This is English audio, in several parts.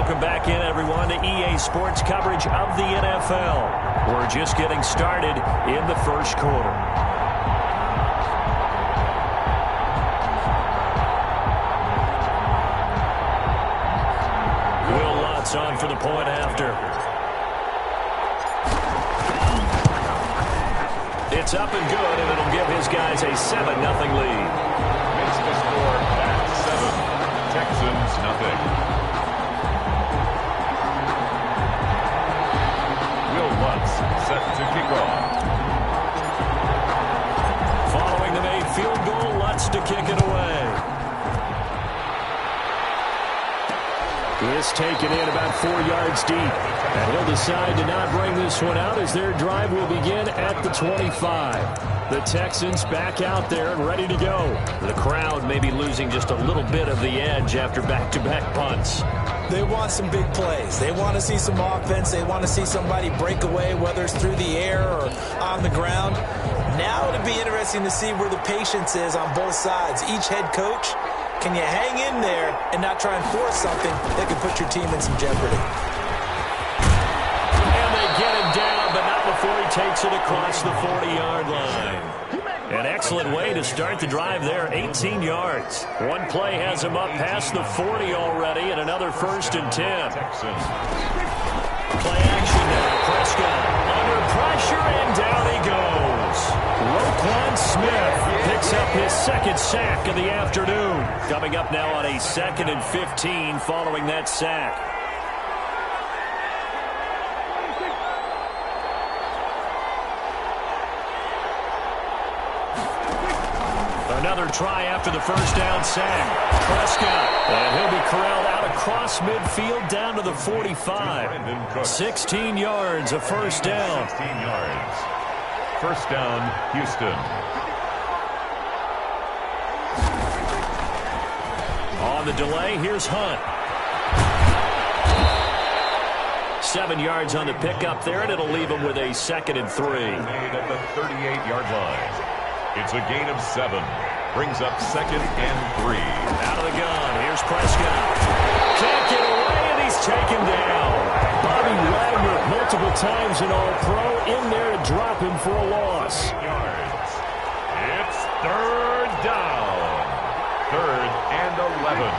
Welcome back in, everyone, to EA Sports coverage of the NFL. We're just getting started in the first quarter. Will Lutz on for the point after. It's up and good, and it'll give his guys a 7-0 lead. Makes the score at 7. Texans nothing. Set to kick off. Following the made field goal, Lutz to kick it away. This taken in about 4 yards deep. And he'll decide to not bring this one out as their drive will begin at the 25. The Texans back out there and ready to go. The crowd may be losing just a little bit of the edge after back-to-back punts. They want some big plays. They want to see some offense. They want to see somebody break away, whether it's through the air or on the ground. Now it'll be interesting to see where the patience is on both sides. Each head coach, can you hang in there and not try and force something that could put your team in some jeopardy? And they get him down, but not before he takes it across the 40-yard line. An excellent way to start the drive there, 18 yards. One play has him up past the 40 already, and another 1st and 10. Play action now. Prescott under pressure, and down he goes. Roquan Smith picks up his 2nd sack of the afternoon. Coming up now on a 2nd and 15 following that sack. Another try after the first down sack. Prescott. And he'll be corralled out across midfield down to the 45. 16 yards, a first down. 16 yards. First down, Houston. On the delay, here's Hunt. 7 yards on the pickup there, and it'll leave him with a 2nd and 3. Made at the 38-yard line. It's a gain of 7. Brings up 2nd and 3. Out of the gun. Here's Prescott. Can't get away, and he's taken down. Bobby Wagner multiple times in All-Pro in there to drop him for a loss. 8 yards. It's 3rd down. 3rd and 11.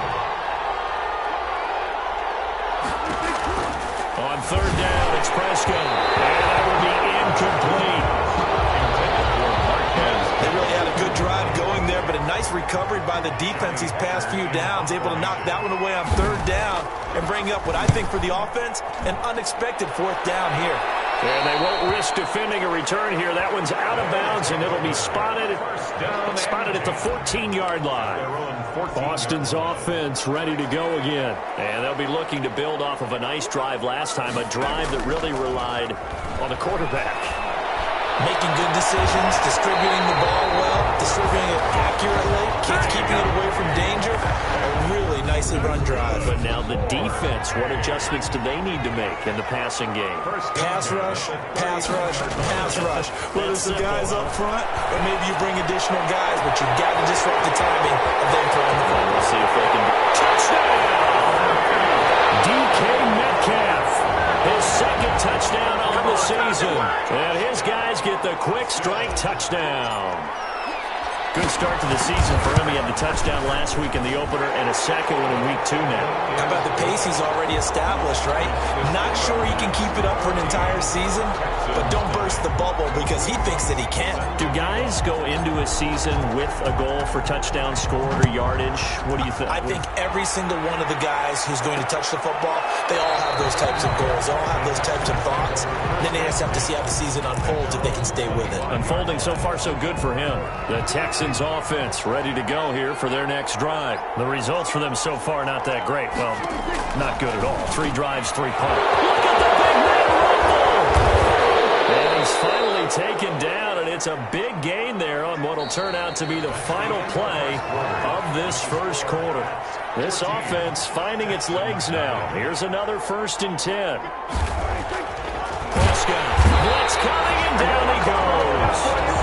On 3rd down, it's Prescott. And that will be incomplete. They really had a good drive going there, but a nice recovery by the defense these past few downs, able to knock that one away on 3rd down and bring up what I think for the offense, an unexpected 4th down here. And they won't risk defending a return here. That one's out of bounds, and it'll be spotted at the 14-yard line. Boston's offense ready to go again. And they'll be looking to build off of a nice drive last time, a drive that really relied on the quarterback. Making good decisions, distributing the ball well, distributing it accurately, keeping it away from danger. A really nicely run drive. But now the defense, what adjustments do they need to make in the passing game? Pass rush, pass rush, pass rush. Whether it's the guys up front or maybe you bring additional guys, but you've got to disrupt the timing of them throwing the ball. We'll see if they can. Touchdown! DK Metcalf. His 2nd touchdown on the season. And his guys get the quick strike touchdown. Good start to the season for him. He had the touchdown last week in the opener and a 2nd one in week 2 now. How about the pace he's already established, right? Not sure he can keep it up for an entire season, but don't burst the bubble because he thinks that he can. Do guys go into a season with a goal for touchdown scored or yardage? What do you think? I think every single one of the guys who's going to touch the football, they all have those types of goals. They all have those types of thoughts. Then they just have to see how the season unfolds if they can stay with it. Unfolding so far so good for him. The Texans offense ready to go here for their next drive. The results for them so far not that great. Well, not good at all. 3 drives, 3 punts. Look at the big man rumble! And he's finally taken down, and it's a big gain there on what will turn out to be the final play of this first quarter. This offense finding its legs now. Here's another 1st and 10. Prescott, blitz coming, and down he goes.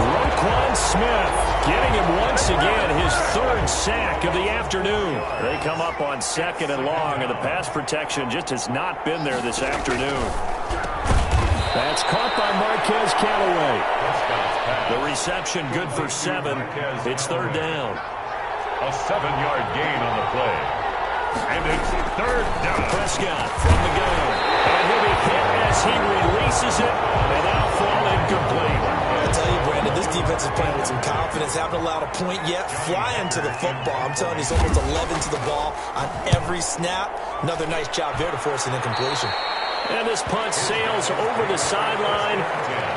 Roquan Smith getting him once again, his third sack of the afternoon. They come up on 2nd and long, and the pass protection just has not been there this afternoon. That's caught by Marquez Callaway. The reception good for 7. It's 3rd down. A 7-yard gain on the play. And it's 3rd down. Prescott from the gun. And he'll be hit as he releases it. And now fall incomplete. I tell you, Brandon, this defense is playing with some confidence. Haven't allowed a point yet. Flying to the football. I'm telling you, it's almost 11 to the ball on every snap. Another nice job there to force an incompletion. And this punt sails over the sideline.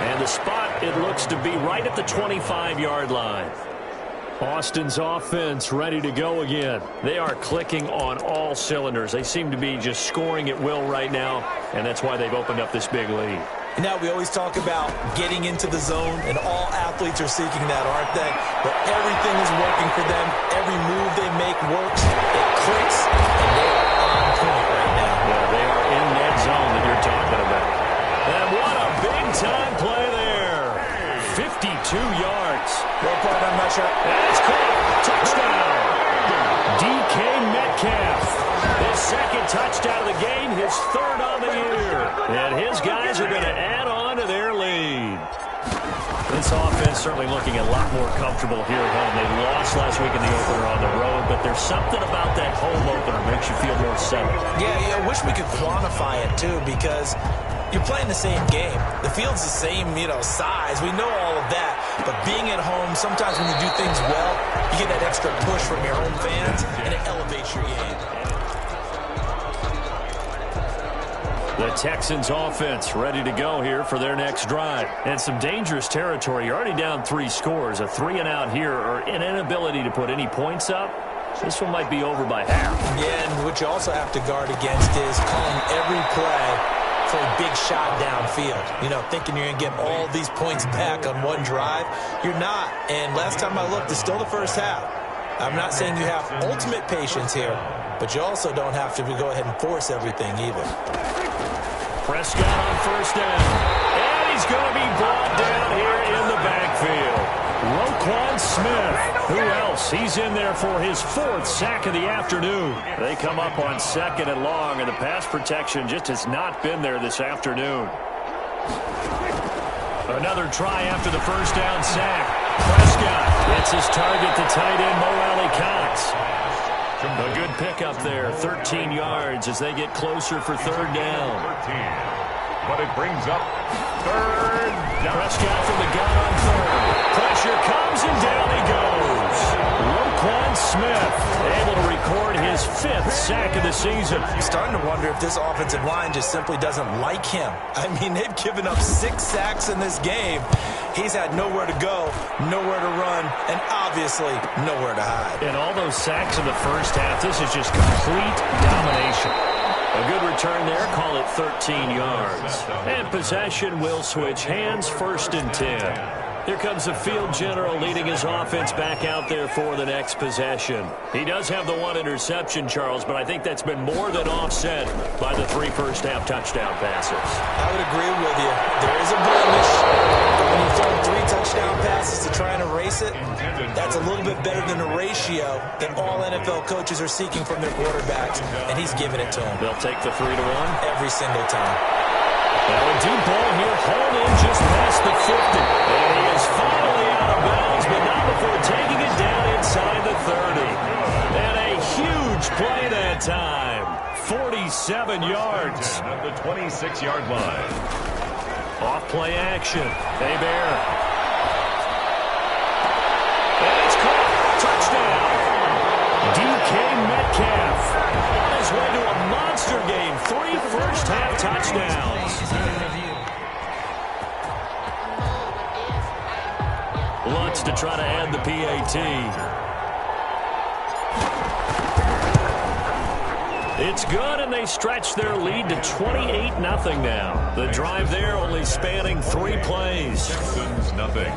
And the spot, it looks to be right at the 25-yard line. Austin's offense ready to go again. They are clicking on all cylinders. They seem to be just scoring at will right now, and that's why they've opened up this big lead. Now, we always talk about getting into the zone, and all athletes are seeking that, aren't they? But everything is working for them. Every move they make works. It clicks, and they are on point right now. Yeah, they are in that zone that you're talking about. And what a big-time play there. 52 yards. Well played, I'm not sure. That's caught. Touchdown. DK Metcalf. His 2nd touchdown of the game, his 3rd on the year. And his guys are going to add on to their lead. This offense certainly looking a lot more comfortable here at home. They lost last week in the opener on the road, but there's something about that home opener that makes you feel more settled. Yeah, I wish we could quantify it, too, because you're playing the same game. The field's the same, size. We know all of that. But being at home, sometimes when you do things well, you get that extra push from your home fans, and it elevates your game. The Texans offense ready to go here for their next drive. And some dangerous territory. You're already down 3 scores. A 3-and-out here, or an inability to put any points up. This one might be over by half. Yeah, and what you also have to guard against is calling every play for a big shot downfield. Thinking you're going to get all these points back on one drive. You're not. And last time I looked, it's still the first half. I'm not saying you have ultimate patience here, but you also don't have to go ahead and force everything either. Prescott on 1st down. And he's going to be brought down here in the backfield. Roquan Smith. Who else? He's in there for his 4th sack of the afternoon. They come up on 2nd and long, and the pass protection just has not been there this afternoon. Another try after the 1st down sack. Prescott gets his target to tight end Mo Alley-Cox. A good pickup there, 13 yards as they get closer for 3rd down. But it brings up 3rd down. Prescott from the gun on 3rd. Pressure comes and down he goes. Roquan Smith able to record his 5th sack of the season. I'm starting to wonder if this offensive line just simply doesn't like him. I mean, they've given up 6 sacks in this game. He's had nowhere to go, nowhere to run, and obviously nowhere to hide. And all those sacks in the first half, this is just complete domination. A good return there, call it 13 yards. And possession will switch hands, 1st and 10. Here comes the field general leading his offense back out there for the next possession. He does have the 1 interception, Charles, but I think that's been more than offset by the 3 first-half touchdown passes. I would agree with you. There is a blemish. When you throw 3 touchdown passes to try and erase it, that's a little bit better than the ratio that all NFL coaches are seeking from their quarterbacks, and he's giving it to them. They'll take the 3-1 every single time. Now a deep ball here, hauled in just past the 50. And he is finally out of bounds, but not before taking it down inside the 30. And a huge play that time. 47 yards. At the 26-yard line. Off play action. Bear. And it's caught. Touchdown. DK Metcalf on his way to a monster game. 3 first-half touchdowns. Lutz to try to add the PAT. It's good, and they stretch their lead to 28-0 now. The drive there only spanning 3 plays. Texans nothing.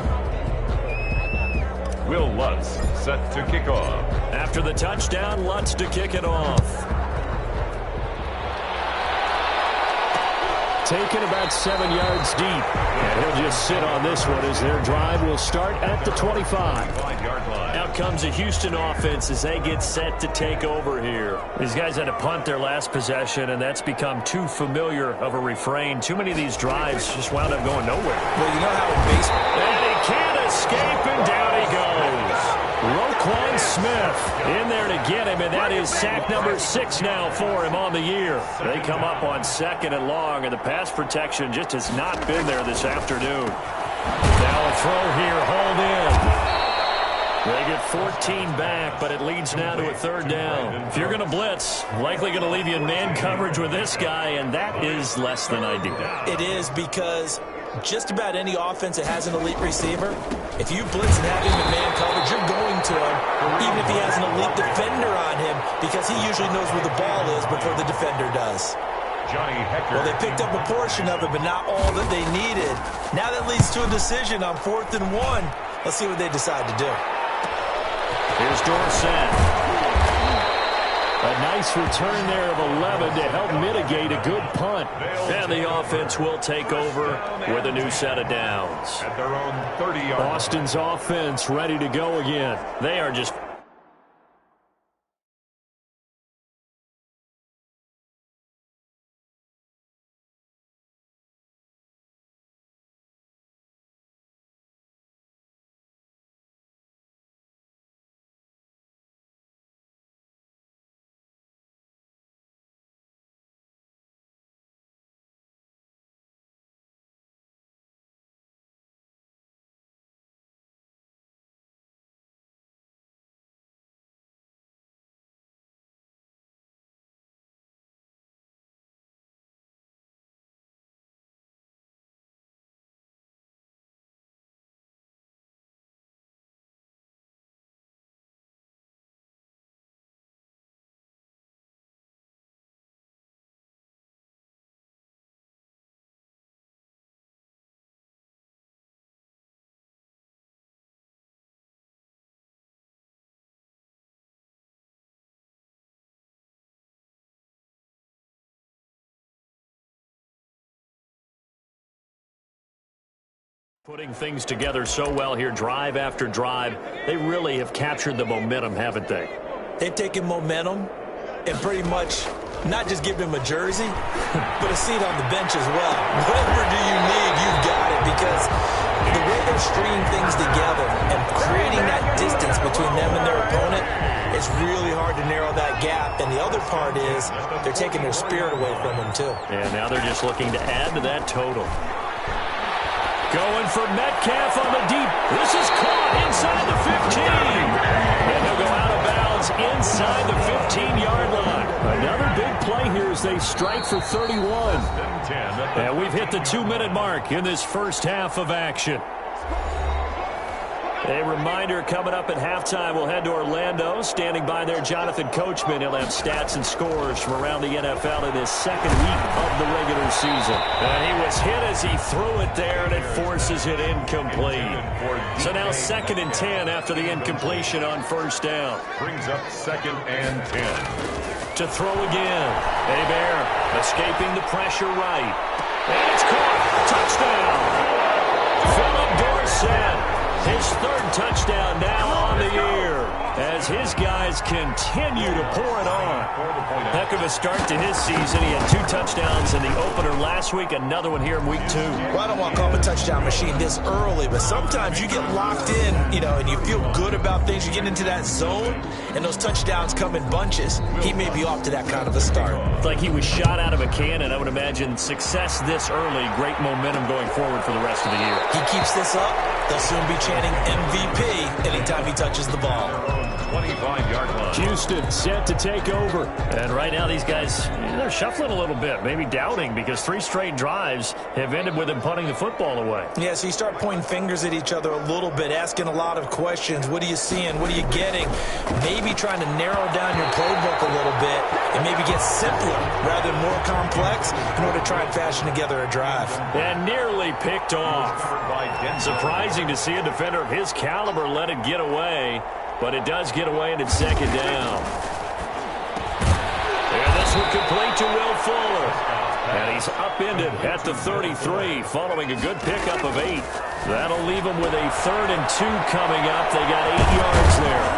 Will Lutz set to kick off. After the touchdown, Lutz to kick it off. taken about 7 yards deep. And he'll just sit on this one as their drive will start at the 25. Out comes the Houston offense as they get set to take over here. These guys had to punt their last possession, and that's become too familiar of a refrain. Too many of these drives just wound up going nowhere. Well, you know how in baseball... And he can't escape, and down he goes. Roquan Smith in there to get him, and that is sack number 6 now for him on the year. They come up on 2nd and long, and the pass protection just has not been there this afternoon. Now a throw here, hauled in. They get 14 back, but it leads now to a 3rd down. If you're going to blitz, likely going to leave you in man coverage with this guy, and that is less than ideal. It is, because just about any offense that has an elite receiver, if you blitz and have him in man coverage, you're going to him, even if he has an elite defender on him, because he usually knows where the ball is before the defender does. Well, they picked up a portion of it, but not all that they needed. Now that leads to a decision on 4th and 1. Let's see what they decide to do. Here's Dorsett. A nice return there of 11 to help mitigate a good punt. And the offense will take over with a new set of downs. At their own 30-yard. Boston's offense ready to go again. They are just... putting things together so well here, drive after drive. They really have captured the momentum, haven't they? They've taken momentum and pretty much not just given him a jersey, but a seat on the bench as well. Whatever do you need, you've got it, because the way they're stringing things together and creating that distance between them and their opponent, it's really hard to narrow that gap. And the other part is they're taking their spirit away from them, too. And now they're just looking to add to that total. Going for Metcalf on the deep. This is caught inside the 15. And he'll go out of bounds inside the 15-yard line. Another big play here as they strike for 31. And we've hit the 2-minute mark in this first half of action. A reminder, coming up at halftime, we'll head to Orlando. Standing by there, Jonathan Coachman. He'll have stats and scores from around the NFL in his 2nd week of the regular season. And he was hit as he threw it there, and it forces it incomplete. So now 2nd and 10 after the incompletion on 1st down. Brings up 2nd and 10. To throw again. Hebert escaping the pressure right. And it's caught. Touchdown. Philip Dorsett. His 3rd touchdown now on the year as his guys continue to pour it on. Heck of a start to his season. He had 2 touchdowns in the opener last week, another one here in week 2. Well, I don't want to call him a touchdown machine this early, but sometimes you get locked in, and you feel good about things. You get into that zone, and those touchdowns come in bunches. He may be off to that kind of a start. It's like he was shot out of a cannon. I would imagine success this early, great momentum going forward for the rest of the year. He keeps this up, they'll soon be chanting MVP anytime he touches the ball. 25-yard line. Houston set to take over. And right now these guys, they're shuffling a little bit, maybe doubting, because 3 straight drives have ended with them punting the football away. Yeah, so you start pointing fingers at each other a little bit, asking a lot of questions. What are you seeing? What are you getting? Maybe trying to narrow down your playbook a little bit and maybe get simpler rather than more complex in order to try and fashion together a drive. And nearly picked off. Surprising to see a defender of his caliber let it get away, but it does get away and it's 2nd down. And this one complete to Will Fuller. And he's upended at the 33 following a good pickup of 8. That'll leave him with a 3rd and 2 coming up. They got 8 yards there.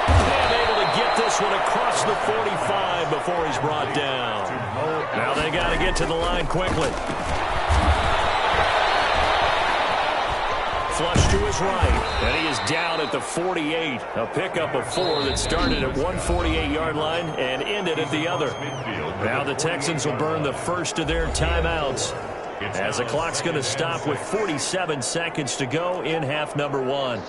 And able to get this one across the 45 before he's brought down. Now they got to get to the line quickly. Flush to his right, and he is down at the 48. A pickup of 4 that started at one 48-yard line and ended at the other. Now the Texans will burn the first of their timeouts as the clock's going to stop with 47 seconds to go in half number 1.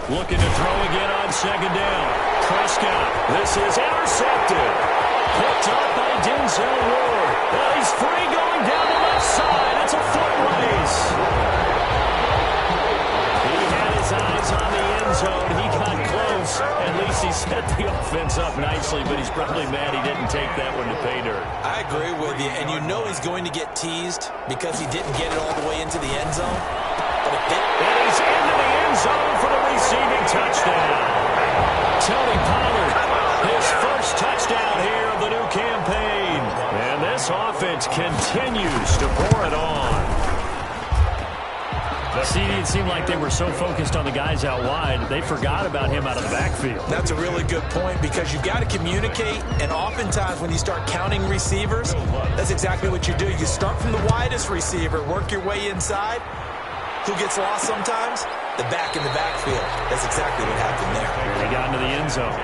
Looking to throw again on 2nd down. Prescott, this is intercepted. Picked up by Denzel Ward. Well, he's free going down the left side. It's a foot race. He had his eyes on the end zone. He got close. At least he set the offense up nicely, but he's probably mad he didn't take that one to pay dirt. I agree with you, and you know he's going to get teased because he didn't get it all the way into the end zone. But if and he's into the end zone for the receiving touchdown. Tony Pollard, his first touchdown here of the new campaign. And this offense continues to pour it on. See, it seemed like they were so focused on the guys out wide, they forgot about him out of the backfield. That's a really good point because you've got to communicate, and oftentimes when you start counting receivers, that's exactly what you do. You start from the widest receiver, work your way inside. Who gets lost sometimes? The back in the backfield. That's exactly what happened there. They got into the end zone.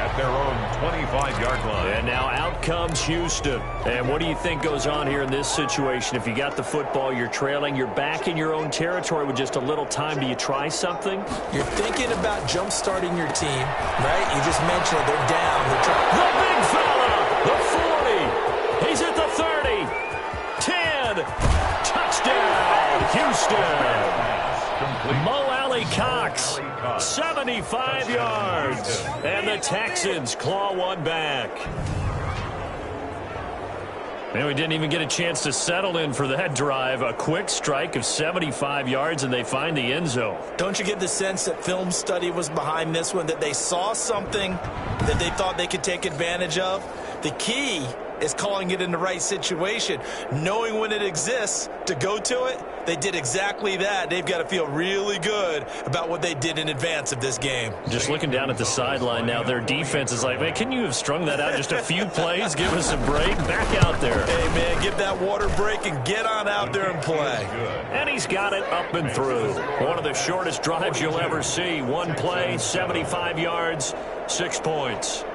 At their own 25-yard line. And now out comes Houston. And what do you think goes on here in this situation? If you got the football, you're trailing, you're back in your own territory with just a little time. Do you try something? You're thinking about jump-starting your team, right? You just mentioned it. They're down. They're trying. The big fella, the 40. He's at the 30. 10. Touchdown, Houston. Mo Alley-Cox, 75 yards. And the Texans claw one back. And we didn't even get a chance to settle in for that drive. A quick strike of 75 yards, and they find the end zone. Don't you get the sense that film study was behind this one, that they saw something that they thought they could take advantage of? The key is calling it in the right situation, knowing when it exists to go to it. They did exactly that. They've got to feel really good about what they did in advance of this game. Just looking down at the sideline now, their defense is like, man, can you have strung that out just a few plays? Give us a break. Back out there. Hey, man, give that water break and get on out there and play. And he's got it up and through. One of the shortest drives you'll ever see. One play, 75 yards, 6 points.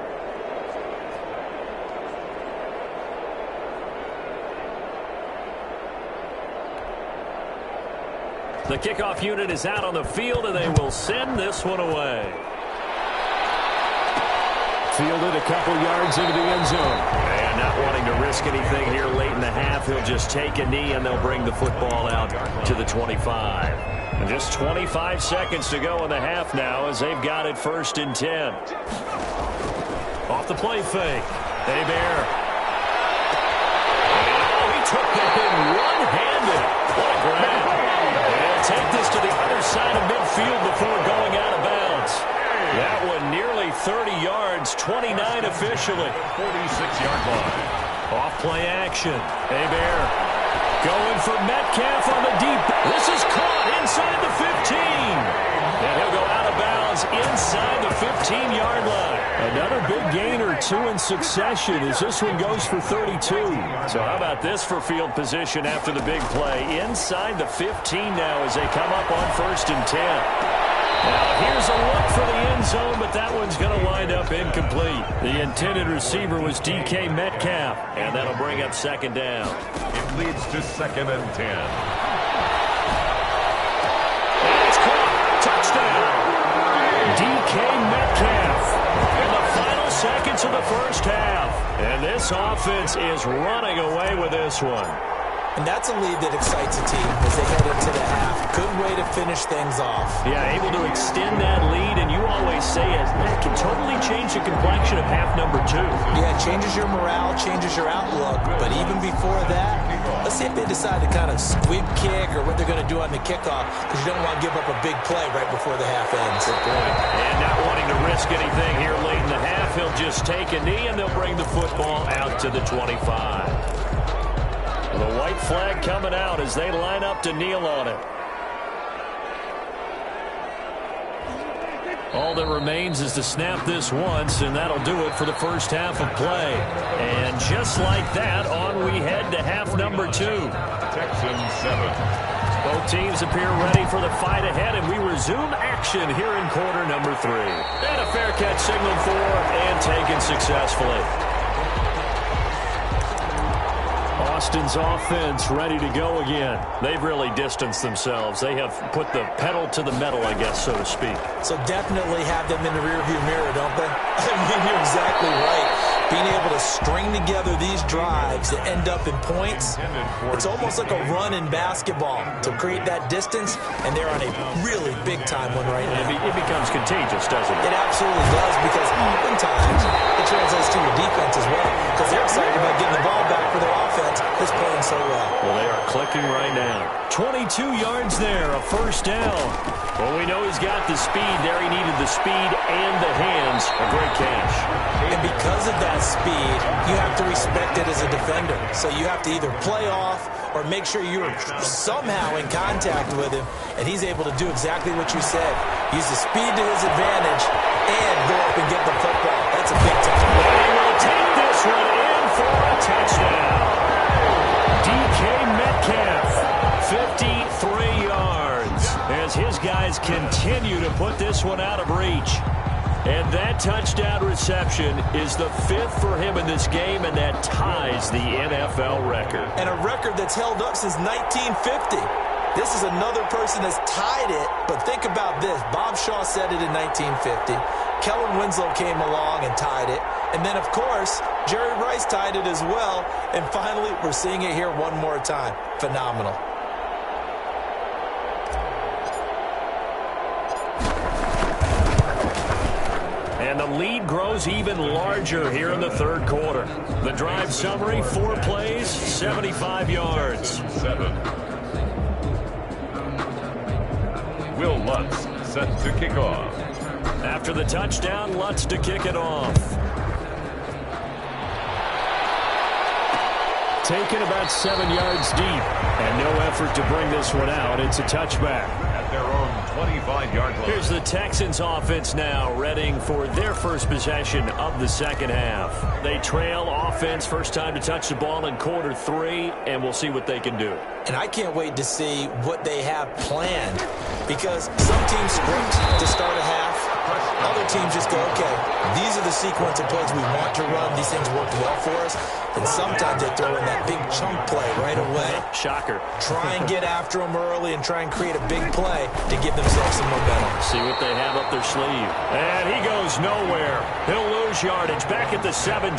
The kickoff unit is out on the field, and they will send this one away. Fielded a couple yards into the end zone. And not wanting to risk anything here late in the half, he'll just take a knee, and they'll bring the football out to the 25. And just 25 seconds to go in the half now as they've got it 1st and 10. Off the play fake. Hebert. And he took that thing one-handed. What a grab. Take this to the other side of midfield before going out of bounds. That one nearly 30 yards, 29 officially. 46-yard line. Off play action. Hebert going for Metcalf on the deep. This is caught inside the 15. And he'll go out of bounds inside the 15-yard line. Another big gain or 2 in succession as this one goes for 32. So how about this for field position after the big play? Inside the 15 now as they come up on 1st and 10. Now here's a look for the end zone, but that one's going to wind up incomplete. The intended receiver was DK Metcalf, and that'll bring up 2nd down. It leads to 2nd and 10. And it's caught. Touchdown. DK Metcalf in the final seconds of the first half. And this offense is running away with this one. And that's a lead that excites a team as they head into the half. Good way to finish things off. Yeah, able to extend that lead, and you always say it can totally change the complexion of half number 2. Yeah, it changes your morale, changes your outlook. But even before that, Let's see if they decide to kind of squib kick or what they're going to do on the kickoff, because you don't want to give up a big play right before the half ends. Good point. And not wanting to risk anything here late in the half, he'll just take a knee, and they'll bring the football out to the 25. The white flag coming out as they line up to kneel on it. All that remains is to snap this once, and that'll do it for the first half of play. And just like that, on we head to half number 2. Texans 7. Both teams appear ready for the fight ahead, and we resume action here in quarter number 3. And a fair catch signaled for and taken successfully. Austin's offense ready to go again. They've really distanced themselves. They have put the pedal to the metal, I guess, so to speak. So definitely have them in the rearview mirror, don't they? I mean, you're exactly right. Being able to string together these drives that end up in points, it's almost like a run in basketball to create that distance, and they're on a really big-time one right now. It becomes contagious, doesn't it? It absolutely does, because oftentimes it translates to your defense as well, because they're excited about getting the ball back for their offense that's playing so well. Well, they are clicking right now. 22 yards there, a first down. Well, we know he's got the speed there. He needed the speed and the hands. A great catch. And because of that speed, you have to respect it as a defender. So you have to either play off or make sure you're somehow in contact with him, and he's able to do exactly what you said. Use the speed to his advantage and go up and get the football. That's a big touchdown. He will take this one in for a touchdown. DK Metcalf, 53 yards, as his guys continue to put this one out of reach. And that touchdown reception is the 5th for him in this game, and that ties the NFL record. And a record that's held up since 1950. This is another person that's tied it, but think about this. Bob Shaw said it in 1950. Kellen Winslow came along and tied it. And then, of course, Jerry Rice tied it as well. And finally, we're seeing it here one more time. Phenomenal. And the lead grows even larger here in the third quarter. The drive summary, 4 plays, 75 yards. 7. Will Lutz set to kick off. After the touchdown, Lutz to kick it off. Taken about 7 yards deep, and no effort to bring this one out. It's a touchback. At their own 25-yard line. Here's the Texans offense now, readying for their first possession of the second half. They trail offense, first time to touch the ball in quarter 3, and we'll see what they can do. And I can't wait to see what they have planned, because some teams script to start a half. Other teams just go, okay, these are the sequence of plays we want to run. These things worked well for us. And sometimes they throw in that big chunk play right away. Shocker. Try and get after them early and try and create a big play to give themselves some momentum. See what they have up their sleeve. And he goes nowhere. He'll lose yardage back at the 17.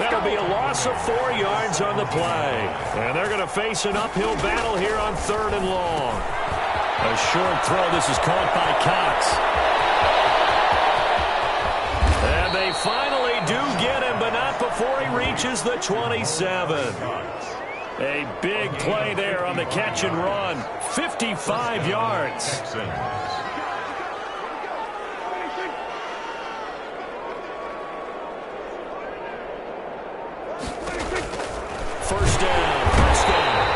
That'll be a loss of 4 yards on the play. And they're going to face an uphill battle here on 3rd and long. A short throw. This is caught by Cox. And they finally do get him, but not before he reaches the 27. A big play there on the catch and run. 55 yards. First down.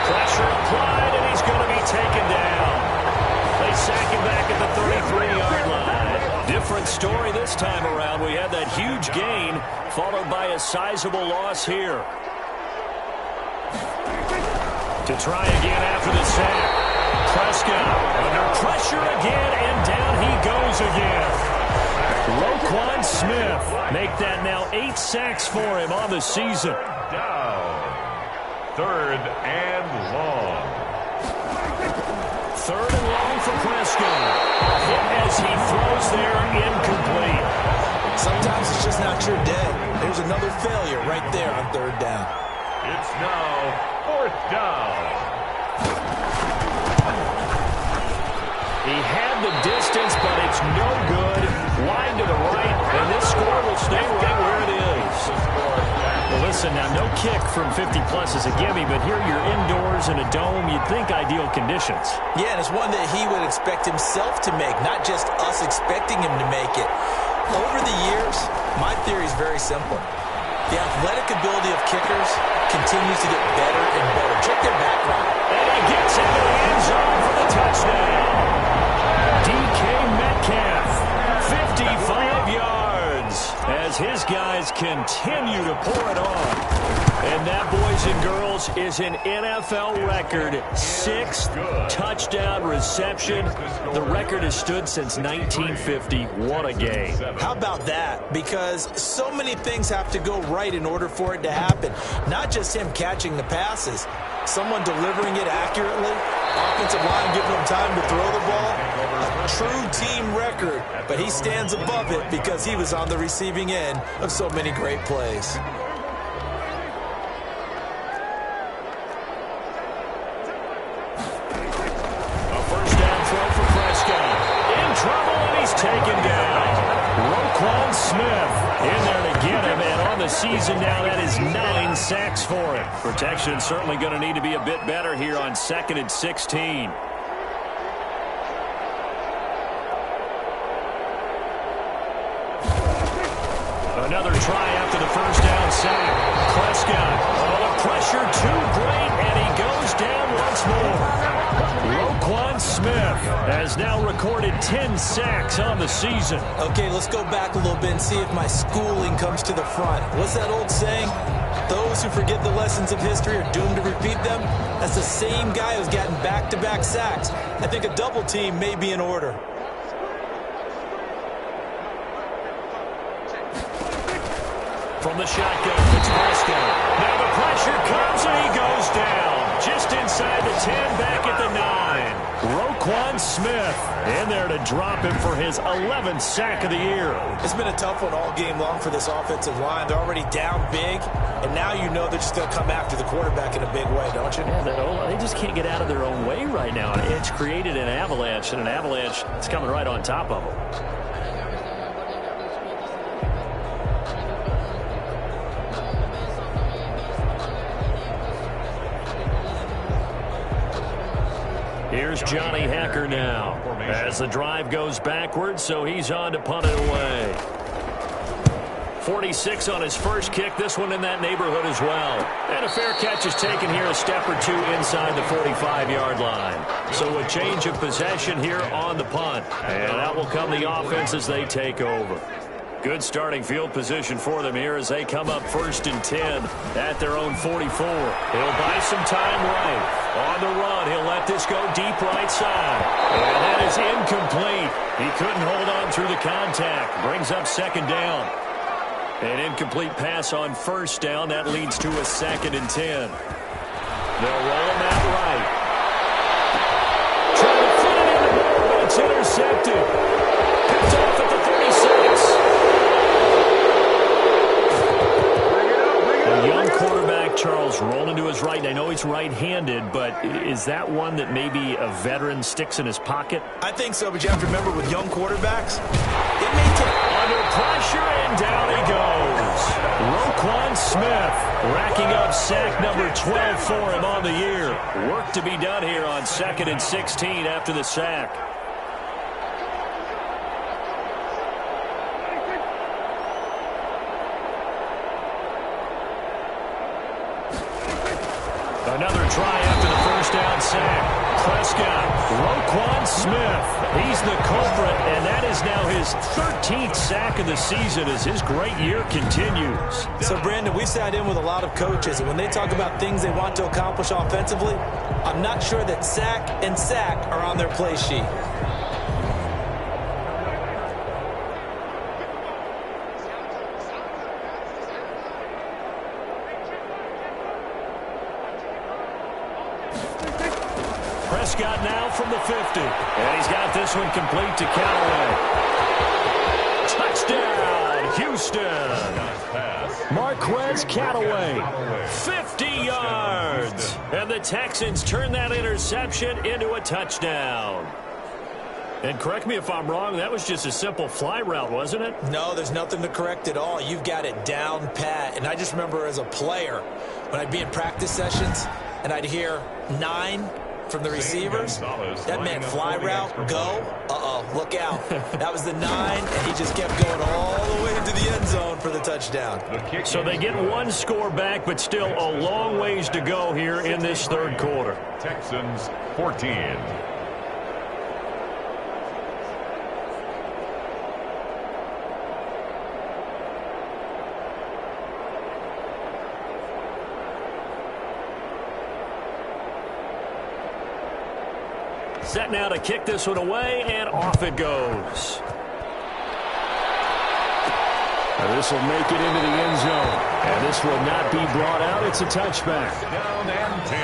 Pressure applied, and he's going to be taken down. They sack him back at the 33-yard line. Different story this time around. We had that huge gain, followed by a sizable loss here. To try again after the sack. Prescott under pressure again, and down he goes again. Roquan Smith make that now 8 sacks for him on the season. Down. 3rd and long. 3rd and long for Prescott. Hit as he throws there, incomplete. Sometimes it's just not your day. There's another failure right there on 3rd down. It's now 4th down. He had the distance, but it's no good. Wide to the right, and this score will stay right where it is. Well, this Listen, now no kick from 50-plus is a gimme, but here you're indoors in a dome. You'd think ideal conditions. Yeah, and it's one that he would expect himself to make, not just us expecting him to make it. Over the years, my theory is very simple. The athletic ability of kickers continues to get better and better. Check their background. And he gets into the end zone for the touchdown. DK Metcalf, 55 yards, as his guys continue to pour it on. And that, boys and girls, is an NFL record 6th touchdown reception. The record has stood since 1950. What a game. How about that? Because so many things have to go right in order for it to happen. Not just him catching the passes, someone delivering it accurately, offensive line giving him time to throw the ball. A true team record, but he stands above it because he was on the receiving end of so many great plays. Taken down. Roquan Smith in there to get him, and on the season now, that is 9 sacks for him. Protection certainly going to need to be a bit better here on 2nd and 16. Another try after the first down sack. Prescott, the pressure too great, and he goes down once more. Roquan Smith has now recorded 10 sacks on the season. Okay, let's go back a little bit and see if my schooling comes to the front. What's that old saying? Those who forget the lessons of history are doomed to repeat them. That's the same guy who's gotten back-to-back sacks. I think a double team may be in order. From the shotgun, it's Prescott. Now the pressure comes and he goes down. Just inside the 10, back at the 9. Roquan Smith in there to drop him for his 11th sack of the year. It's been a tough one all game long for this offensive line. They're already down big, and now you know they're just going to come after the quarterback in a big way, don't you? Yeah, they just can't get out of their own way right now. It's created an avalanche, and an avalanche is coming right on top of them. Here's Johnny Hacker now as the drive goes backwards, so he's on to punt it away. 46 on his first kick, this one in that neighborhood as well. And a fair catch is taken here, a step or two inside the 45-yard line. So a change of possession here on the punt. And that will come the offense as they take over. Good starting field position for them here as they come up 1st and 10 at their own 44. He'll buy some time right. On the run, he'll let this go deep right side. And that is incomplete. He couldn't hold on through the contact. Brings up 2nd down. An incomplete pass on 1st down. That leads to a 2nd and 10. They'll roll him out right. Trying to fit it in the middle, but it's intercepted. Picked off at the 36. A young quarterback, Charles, rolling to his right. I know he's right-handed, but is that one that maybe a veteran sticks in his pocket? I think so, but you have to remember with young quarterbacks, it may take... Under pressure, and down he goes. Roquan Smith racking up sack number 12 for him on the year. Work to be done here on 2nd and 16 after the sack. Another try after the first down sack. Prescott, Roquan Smith, he's the culprit, and that is now his 13th sack of the season as his great year continues. So, Brandon, we sat in with a lot of coaches, and when they talk about things they want to accomplish offensively, I'm not sure that sack and sack are on their play sheet. Prescott now from the 50. And he's got this one complete to Callaway. Touchdown, Houston. Marquez Callaway, 50 yards. And the Texans turn that interception into a touchdown. And correct me if I'm wrong, that was just a simple fly route, wasn't it? No, there's nothing to correct at all. You've got it down pat. And I just remember as a player, when I'd be in practice sessions and I'd hear 9 from the receivers, that meant fly route, go, look out. That was the 9, and he just kept going all the way into the end zone for the touchdown. So they get one score back, but still a long ways to go here in this third quarter. Texans 14. Set now to kick this one away, and off it goes. This will make it into the end zone, and this will not be brought out. It's a touchback. Down and 10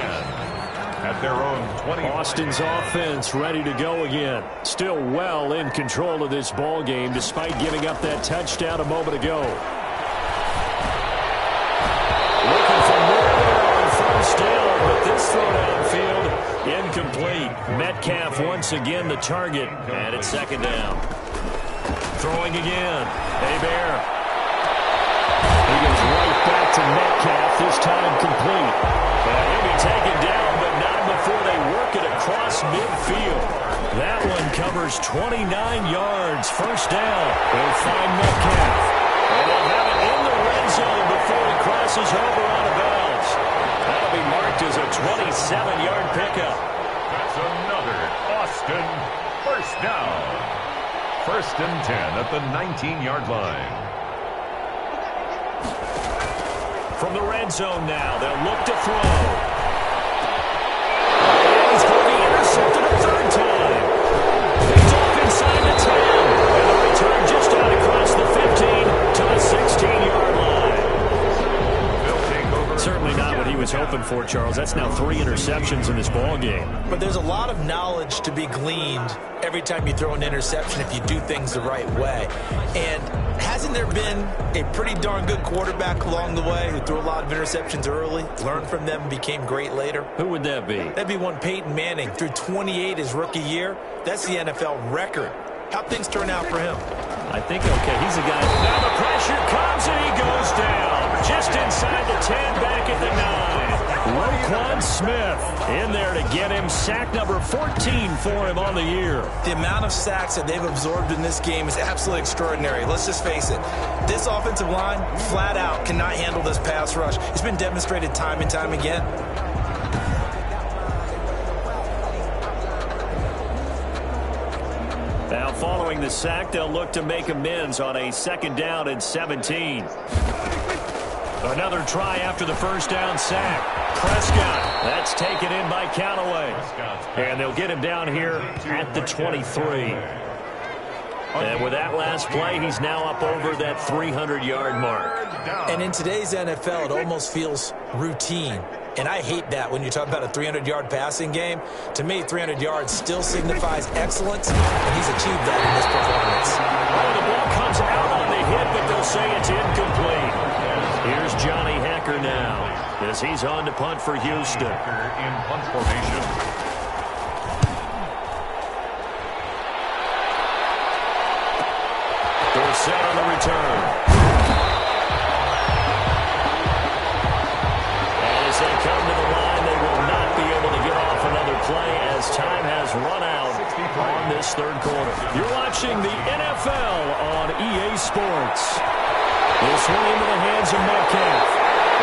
at their own 20. Austin's offense ready to go again. Still well in control of this ball game, despite giving up that touchdown a moment ago. Looking for more on first down, but this throw downfield incomplete. Metcalf once again the target, and it's second down. Throwing again. Bear. He goes right back to Metcalf, this time complete. He'll be taken down, but not before they work it across midfield. That one covers 29 yards. First down. They'll find Metcalf. And they'll have it in the red zone before he crosses over out of bounds. That'll be marked as a 27-yard pickup. That's another Austin first down. First and 10 at the 19-yard line. From the red zone now, they'll look to throw. He's going to be intercepted a third time. He's off inside the 10. And the return just out across the 15 to the 16-yard line. They'll take over. Certainly not what he was hoping for, Charles. That's now 3 interceptions in this ball game. But there's a lot of knowledge to be gleaned every time you throw an interception if you do things the right way. And hasn't there been a pretty darn good quarterback along the way who threw a lot of interceptions early, learned from them, became great later? Who would that be? That'd be one Peyton Manning. Threw 28 his rookie year. That's the NFL record. How'd things turn out for him? I think, okay, he's a guy. Now the pressure comes and he goes down. Just inside the 10, back at the 9. Roquan Smith in there to get him. Sack number 14 for him on the year. The amount of sacks that they've absorbed in this game is absolutely extraordinary. Let's just face it. This offensive line, flat out, cannot handle this pass rush. It's been demonstrated time and time again. Now following the sack, they'll look to make amends on a second down and 17. Another try after the first down sack. Prescott, that's taken in by Callaway. And they'll get him down here at the 23. And with that last play, he's now up over that 300-yard mark. And in today's NFL, it almost feels routine. And I hate that when you talk about a 300-yard passing game. To me, 300 yards still signifies excellence, and he's achieved that in this performance. Oh, the ball comes out on the hit, but they'll say it's incomplete. Here's Johnny Hecker now, as he's on to punt for Houston. In punt formation. They're set on the return. As they come to the line, they will not be able to get off another play as time has run out on this third quarter. You're watching the NFL on EA Sports. This one into the hands of Metcalf.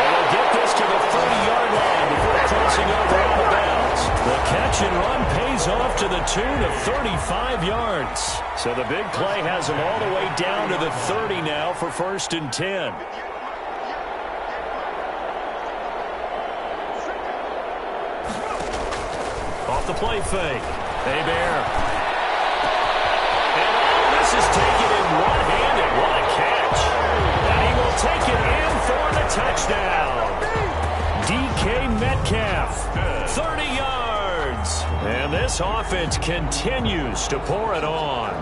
They'll get this to the 30-yard line before crossing over out of bounds. The catch and run pays off to the tune of 35 yards. So the big play has him all the way down to the 30 now for first and 10. Off the play fake. Bear. And this is taken in one-handed. What a catch. And he will take it in for the touchdown. DK Metcalf, 30 yards. And this offense continues to pour it on.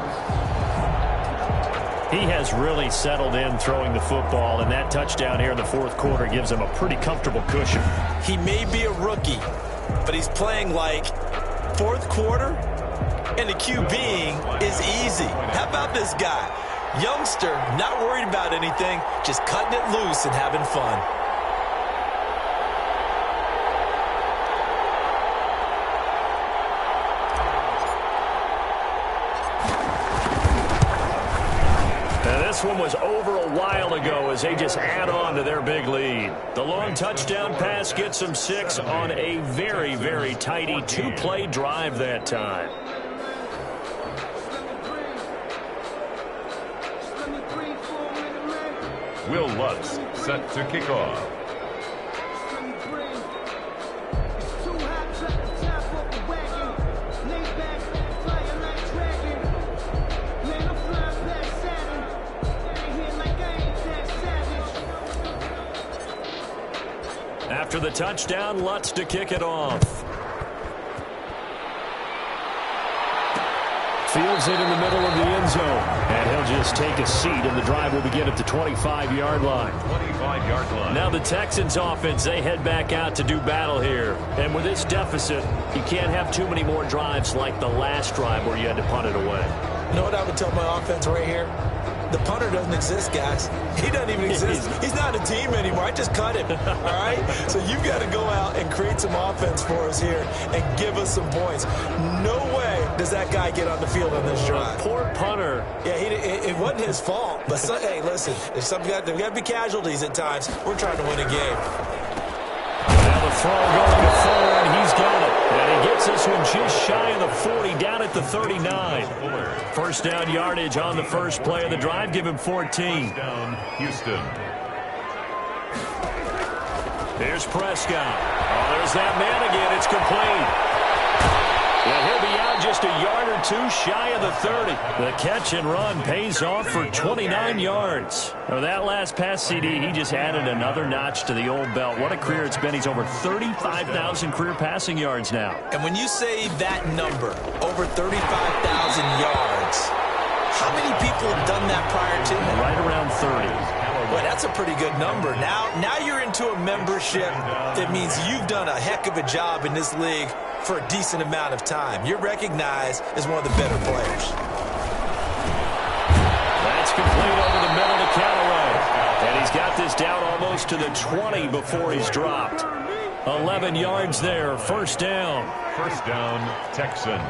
He has really settled in throwing the football, and that touchdown here in the fourth quarter gives him a pretty comfortable cushion. He may be a rookie, but he's playing like fourth quarter And the QBing is easy. How about this guy? Youngster, not worried about anything, just cutting it loose and having fun. This one was over a while ago as they just add on to their big lead. The long touchdown pass gets them 6 on a very, very tidy 2-play drive that time. Will Lutz set to kick off. After the touchdown, Lutz to kick it off. Fields it in the middle of the end zone. And he'll just take a seat, and the drive will begin at the 25-yard line. 25-yard line. Now the Texans offense, they head back out to do battle here. And with this deficit, you can't have too many more drives like the last drive where you had to punt it away. You know what I would tell my offense right here? The punter doesn't exist, guys. He doesn't even exist. He's not a team anymore. I just cut him, all right? So you've got to go out and create some offense for us here and give us some points. No way does that guy get on the field on this drive. Poor punter. Yeah, it wasn't his fault. But, hey, listen, there's got to be casualties at times. We're trying to win a game. Now the throw going to forward. He's got it. And he gets this one just shy of the 40, down at the 39. First down yardage on the first play of the drive. Give him 14. Down, Houston. Here's Prescott. Oh, there's that man again. It's complete. And he'll be out just a yard or two shy of the 30. The catch and run pays off for 29 yards. Now, that last pass CD, he just added another notch to the old belt. What a career it's been. He's over 35,000 career passing yards now. And when you say that number, over 35,000 yards, how many people have done that prior to him? Right around 30. Boy, that's a pretty good number. Now you're into a membership that means you've done a heck of a job in this league for a decent amount of time. You're recognized as one of the better players. That's complete over the middle to Callaway. And he's got this down almost to the 20 before he's dropped. 11 yards there, first down. First down, Texans.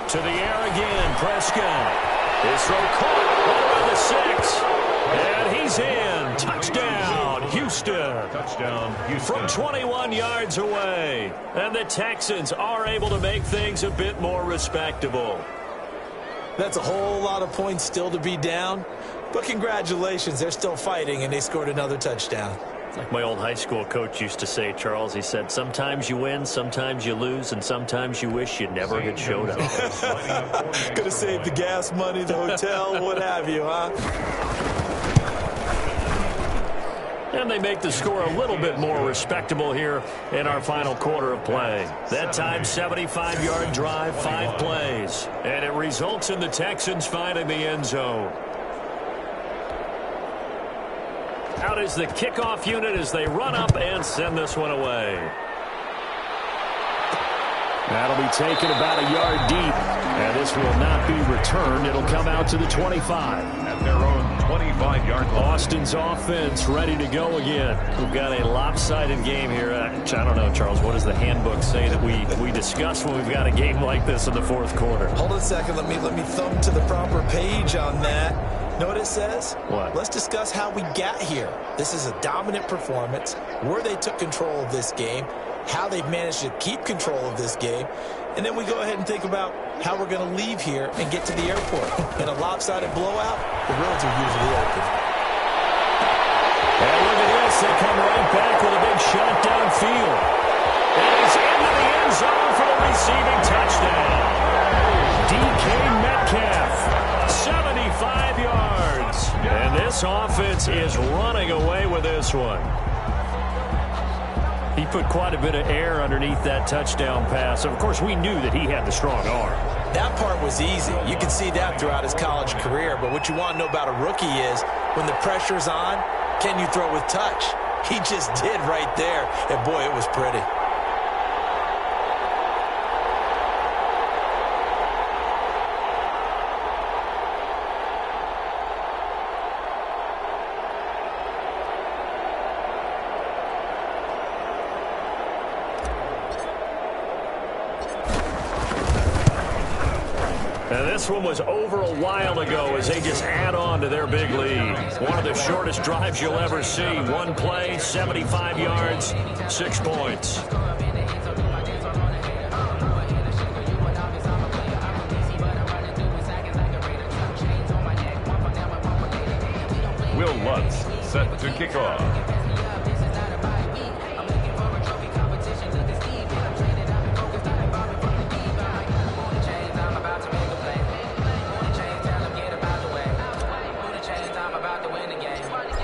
To the air again, Prescott. His throw caught around the 6. And he's in. Touchdown, Houston. Touchdown, Houston. From 21 yards away. And the Texans are able to make things a bit more respectable. That's a whole lot of points still to be down. But congratulations, they're still fighting, and they scored another touchdown. Like my old high school coach used to say, Charles, he said, sometimes you win, sometimes you lose, and sometimes you wish you never had showed up. Could have saved the gas money, the hotel, what have you, huh? And they make the score a little bit more respectable here in our final quarter of play. That time, 75-yard drive, 5 plays. And it results in the Texans finding the end zone. Out is the kickoff unit as they run up and send this one away. That'll be taken about a yard deep. And this will not be returned. It'll come out to the 25. At their own 25-yard line. Austin's offense ready to go again. We've got a lopsided game here. I don't know, Charles, what does the handbook say that we discuss when we've got a game like this in the fourth quarter? Hold on a second. Let me thumb to the proper page on that. Know what it says? What? Let's discuss how we got here. This is a dominant performance, where they took control of this game, how they've managed to keep control of this game, and then we go ahead and think about how we're going to leave here and get to the airport. In a lopsided blowout, the roads are usually open. And look at this. They come right back with a big shot downfield. And he's into the end zone for the receiving touchdown. DK Metcalf, 75 yards. And this offense is running away with this one. He put quite a bit of air underneath that touchdown pass. Of course, we knew that he had the strong arm. That part was easy. You can see that throughout his college career. But what you want to know about a rookie is when the pressure's on, can you throw with touch? He just did right there. And, boy, it was pretty. And this one was over a while ago as they just add on to their big lead. One of the shortest drives you'll ever see. One play, 75 yards, 6 points. Will Lutz set to kick off.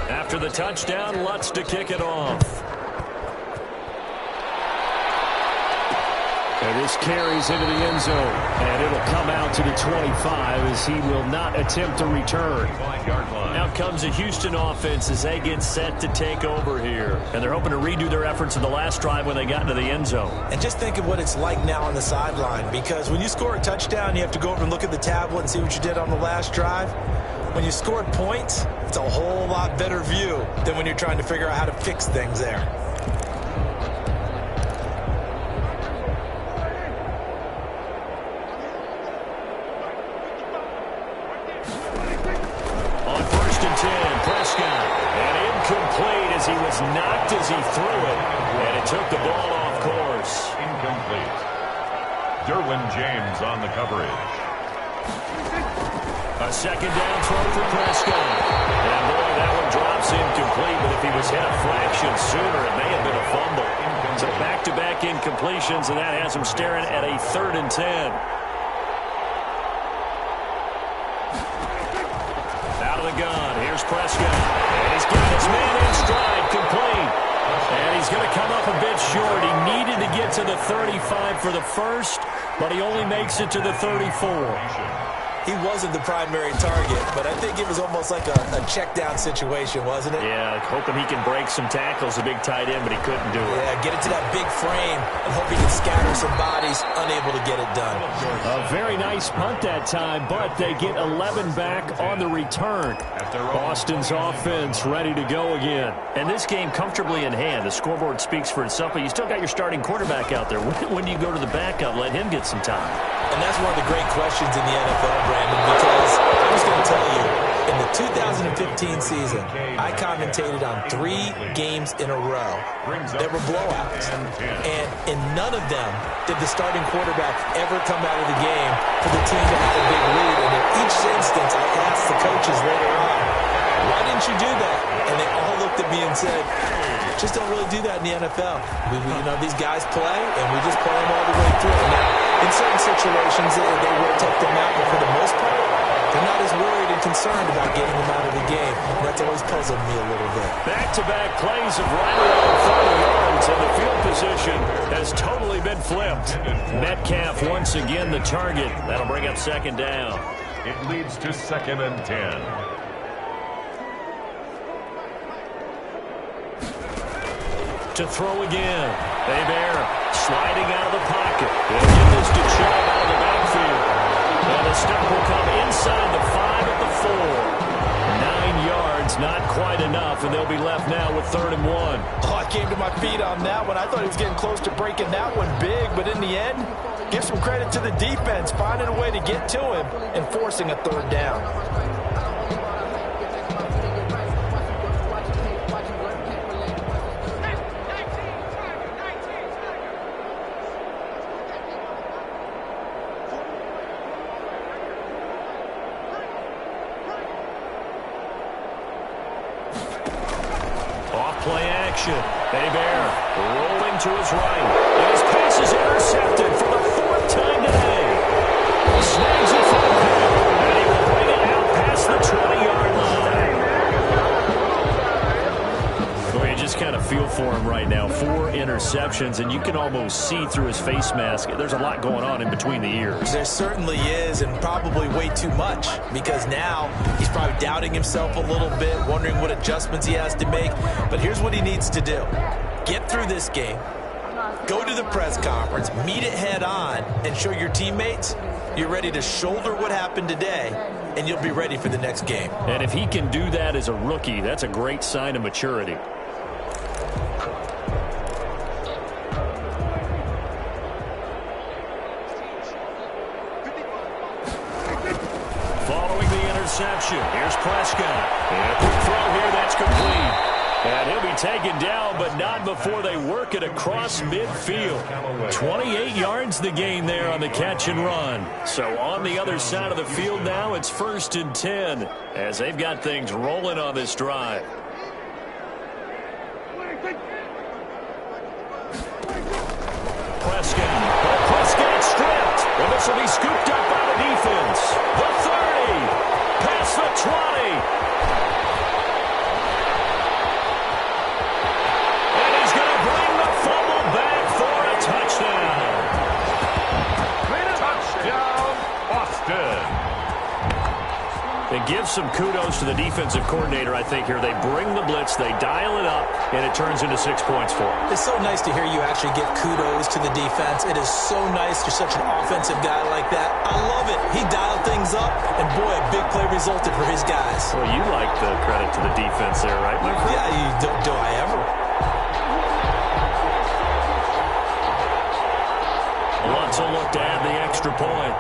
After the touchdown, Lutz to kick it off. And this carries into the end zone. And it'll come out to the 25 as he will not attempt to return. Out comes the Houston offense as they get set to take over here. And they're hoping to redo their efforts in the last drive when they got into the end zone. And just think of what it's like now on the sideline, because when you score a touchdown, you have to go over and look at the tablet and see what you did on the last drive. When you scored points, it's a whole lot better view than when you're trying to figure out how to fix things there. On 1st and 10, Prescott. And incomplete as he was knocked as he threw it. And it took the ball off course. Incomplete. Derwin James on the coverage. A second down throw for Prescott. And, boy, that one drops incomplete, but if he was hit a fraction sooner, it may have been a fumble. So back-to-back incompletions, and that has him staring at a 3rd and 10. Out of the gun, here's Prescott. And he's got his man in stride, complete. And he's going to come up a bit short. He needed to get to the 35 for the first, but he only makes it to the 34. He wasn't the primary target, but I think it was almost like a check-down situation, wasn't it? Yeah, hoping he can break some tackles, a big tight end, but he couldn't do it. Yeah, get it to that big frame and hope he can scatter some bodies, unable to get it done. A very nice punt that time, but they get 11 back on the return. Boston's offense ready to go again. And this game comfortably in hand. The scoreboard speaks for itself, but you still got your starting quarterback out there. When do you go to the backup? Let him get some time. And that's one of the great questions in the NFL, Brandon, because I'm just going to tell you, in the 2015 season, I commentated on 3 games in a row that were blowouts. And in none of them did the starting quarterback ever come out of the game for the team that had a big lead. And in each instance, I asked the coaches later on, why didn't you do that? And they all looked at me and said, just don't really do that in the NFL. You know, these guys play, and we just play them all the way through. Now, in certain situations, they will take them out, but for the most part, they're not as worried and concerned about getting them out of the game. And that's always puzzled me a little bit. Back-to-back plays of right around 30 yards, and the field position has totally been flipped. Metcalf once again the target. That'll bring up 2nd down. It leads to 2nd and 10. To throw again. Bear sliding out of the pocket. They'll get this to Chubb out of the backfield. And the step will come inside the 5 at the 4. 9 yards, not quite enough, and they'll be left now with 3rd and 1. Oh, I came to my feet on that one. I thought he was getting close to breaking that one big, but in the end, give some credit to the defense, finding a way to get to him and forcing a 3rd down. Play action. Bear rolling to his right. And his pass is intercepted for the 4th time today. Snags it for the pick. And he will bring it out past the 20-yard line. Well, you just kind of feel for him right now. 4 interceptions, and you can almost see through his face mask. There's a lot going on in between the ears. There certainly is, and probably way too much, because now he's probably doubting himself a little bit, wondering what adjustments he has to make. But here's what he needs to do. Get through this game, go to the press conference, meet it head on, and show your teammates you're ready to shoulder what happened today, and you'll be ready for the next game. And if he can do that as a rookie, that's a great sign of maturity. Following the interception, here's Prescott. And a quick throw here, that's complete. And he'll be taken down, but not before they work it across midfield. 28 yards the gain there on the catch and run. So on the other side of the field now, it's 1st and 10 as they've got things rolling on this drive. Prescott stripped. And this will be scooped up by the defense. The 30, past the 20. And give some kudos to the defensive coordinator, I think, here. They bring the blitz, they dial it up, and it turns into 6 points for them. It's so nice to hear you actually give kudos to the defense. It is so nice you're such an offensive guy like that. I love it. He dialed things up, and boy, a big play resulted for his guys. Well, you like the credit to the defense there, right, my friend? Yeah, do I ever? Lutz will look to add the extra point.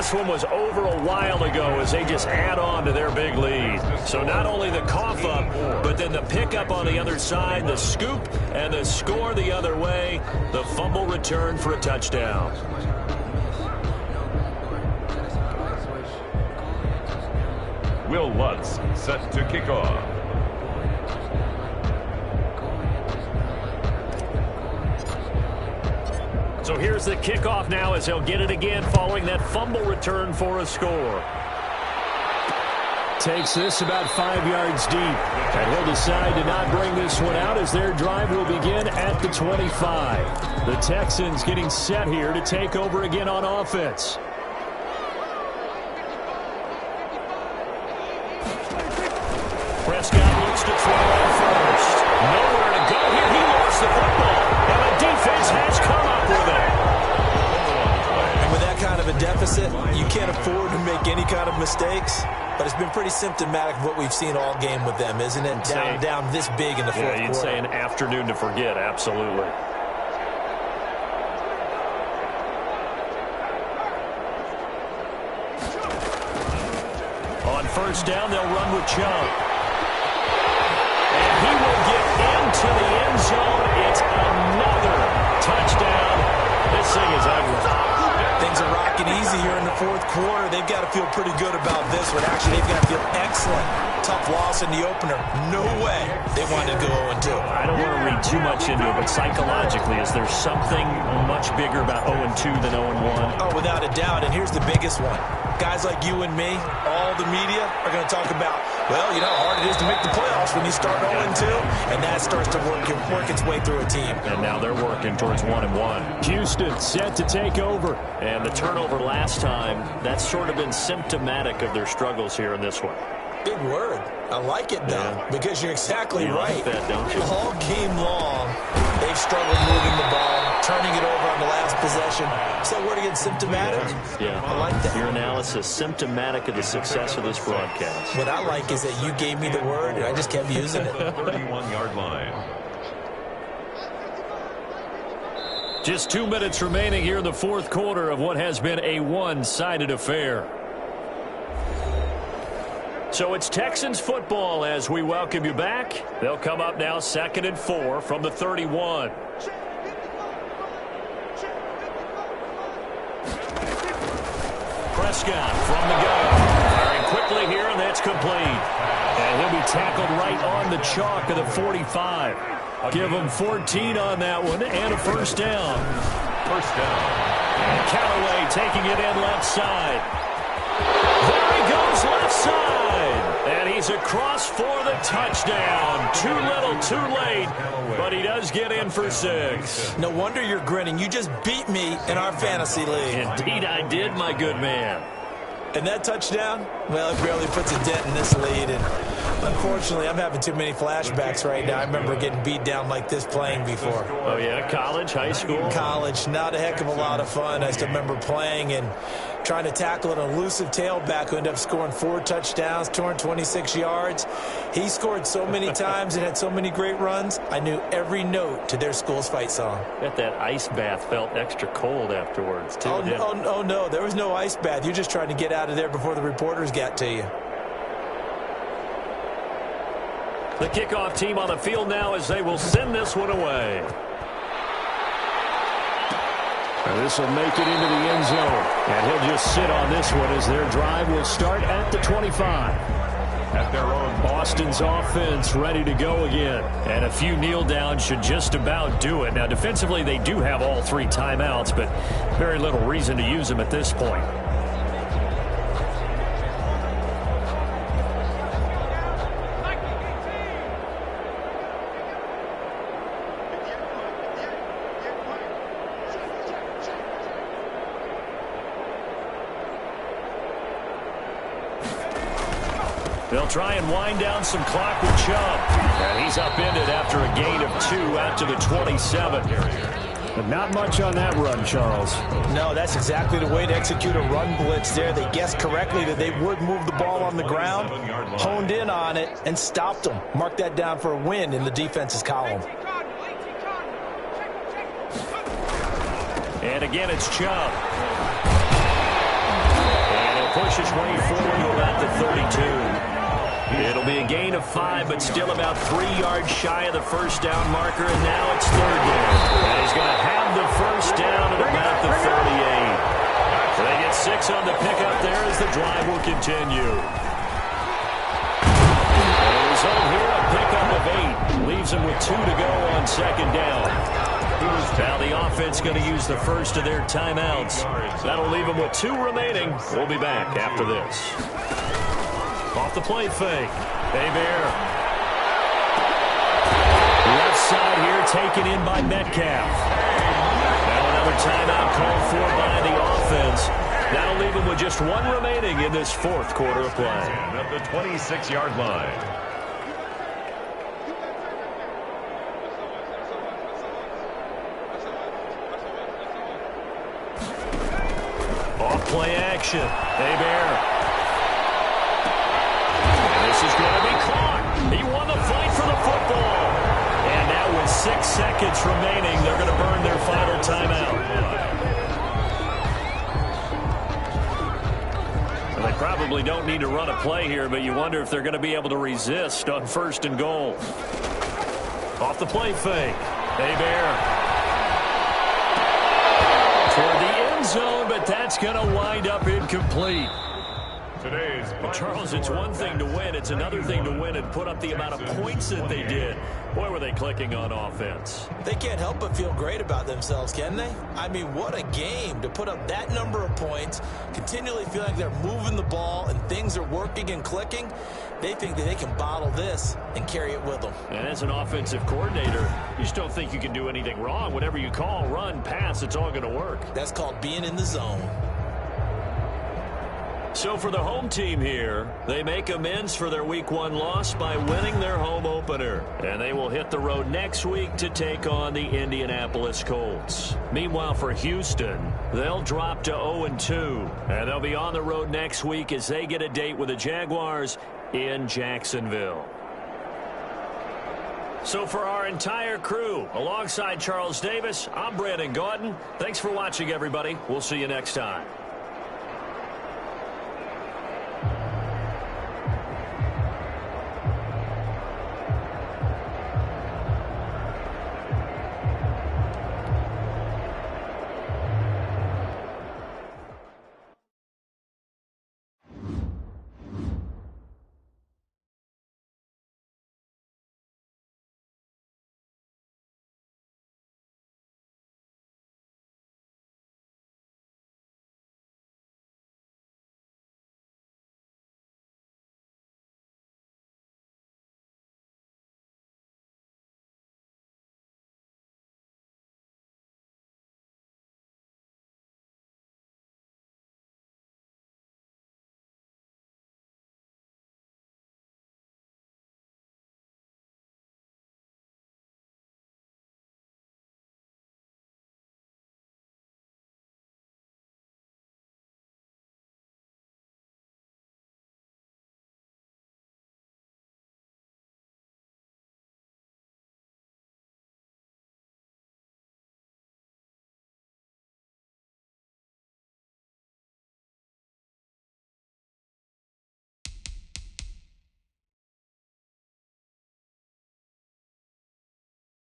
This one was over a while ago as they just add on to their big lead. So not only the cough up, but then the pickup on the other side, the scoop, and the score the other way. The fumble return for a touchdown. Will Lutz set to kick off. So here's the kickoff now as he'll get it again following that fumble return for a score. Takes this about 5 yards deep. And he'll decide to not bring this one out as their drive will begin at the 25. The Texans getting set here to take over again on offense. Prescott looks to throw it first. Nowhere to go here. He lost the football. And the defense has come up with it. And with that kind of a deficit, you can't afford to make any kind of mistakes. But it's been pretty symptomatic of what we've seen all game with them, isn't it? Down this big in the fourth quarter. You'd say an afternoon to forget, absolutely. On first down, they'll run with Chubb. And he will get into the end zone. It's another touchdown. This thing is ugly. Things are rocking easy here in the fourth quarter. They've got to feel pretty good about this one. Actually, they've got to feel excellent. Tough loss in the opener. No way they wanted to go 0-2. I don't want to read too much into it, but psychologically, is there something much bigger about 0-2 than 0-1? Oh, without a doubt. And here's the biggest one. Guys like you and me, all the media, are going to talk about, well, you know how hard it is to make the playoffs when you start 0-2, and that starts to work its way through a team. And now they're working towards 1-1. Houston set to take over. And the turnover last time, that's sort of been symptomatic of their struggles here in this one. Big word. I like it, though, because you're exactly right. Like that, don't you? All game long, they've struggled moving the ball, turning it over on the last possession. So word again, symptomatic? Yeah. I like that. Your analysis, symptomatic of the success of this broadcast. What I like is that you gave me the word, and I just kept using it. 31-yard line. Just 2 minutes remaining here in the fourth quarter of what has been a one-sided affair. So it's Texans football as we welcome you back. They'll come up now 2nd and 4 from the 31. Prescott from the gun. Firing quickly here, and that's complete. And he'll be tackled right on the chalk of the 45. Give him 14 on that one and a first down. First down. And Callaway taking it in left side. There he goes left side. And he's across for the touchdown. Too little, too late. But he does get in for 6. No wonder you're grinning. You just beat me in our fantasy league. Indeed I did, my good man. And that touchdown, well, it barely puts a dent in this lead. And unfortunately, I'm having too many flashbacks right now. I remember getting beat down like this playing before. Oh, yeah? College, high school? College. Not a heck of a lot of fun. I still remember playing and trying to tackle an elusive tailback who ended up scoring 4 touchdowns, 226 yards. He scored so many times and had so many great runs, I knew every note to their school's fight song. Bet that ice bath felt extra cold afterwards, too. Oh, no. There was no ice bath. You're just trying to get out of there before the reporters got to you. The kickoff team on the field now as they will send this one away. This will make it into the end zone. And he'll just sit on this one as their drive will start at the 25. At their own, Boston's offense ready to go again. And a few kneel downs should just about do it. Now, defensively, they do have all 3 timeouts, but very little reason to use them at this point. They'll try and wind down some clock with Chubb. And he's upended after a gain of 2 out to the 27. But not much on that run, Charles. No, that's exactly the way to execute a run blitz there. They guessed correctly that they would move the ball on the ground, honed in on it, and stopped them. Mark that down for a win in the defense's column. And again, it's Chubb. And he'll push his way forward to about the 32. It'll be a gain of 5, but still about 3 yards shy of the first down marker, and now it's 3rd down. And he's going to have the first down at about the 38. So they get 6 on the pickup there as the drive will continue. And the result here, a pickup of 8. Leaves them with 2 to go on 2nd down. Now the offense going to use the first of their timeouts. That'll leave them with 2 remaining. We'll be back after this. Off the play fake. Bear. Left side here taken in by Metcalf. Now another timeout called for by the offense. That'll leave them with just 1 remaining in this 4th quarter of play. At the 26-yard line. Off play action. Bear. This is going to be caught. He won the fight for the football. And now with 6 seconds remaining, they're going to burn their final timeout. Well, they probably don't need to run a play here, but you wonder if they're going to be able to resist on 1st and goal. Off the play fake. Bear. Toward the end zone, but that's going to wind up incomplete. Charles, it's one thing to win. It's another thing to win and put up the amount of points that they did. Boy, were they clicking on offense. They can't help but feel great about themselves, can they? I mean, what a game to put up that number of points, continually feel like they're moving the ball and things are working and clicking. They think that they can bottle this and carry it with them. And as an offensive coordinator, you just don't think you can do anything wrong. Whatever you call, run, pass, it's all going to work. That's called being in the zone. So for the home team here, they make amends for their Week 1 loss by winning their home opener. And they will hit the road next week to take on the Indianapolis Colts. Meanwhile, for Houston, they'll drop to 0-2. And they'll be on the road next week as they get a date with the Jaguars in Jacksonville. So for our entire crew, alongside Charles Davis, I'm Brandon Gaudin. Thanks for watching, everybody. We'll see you next time.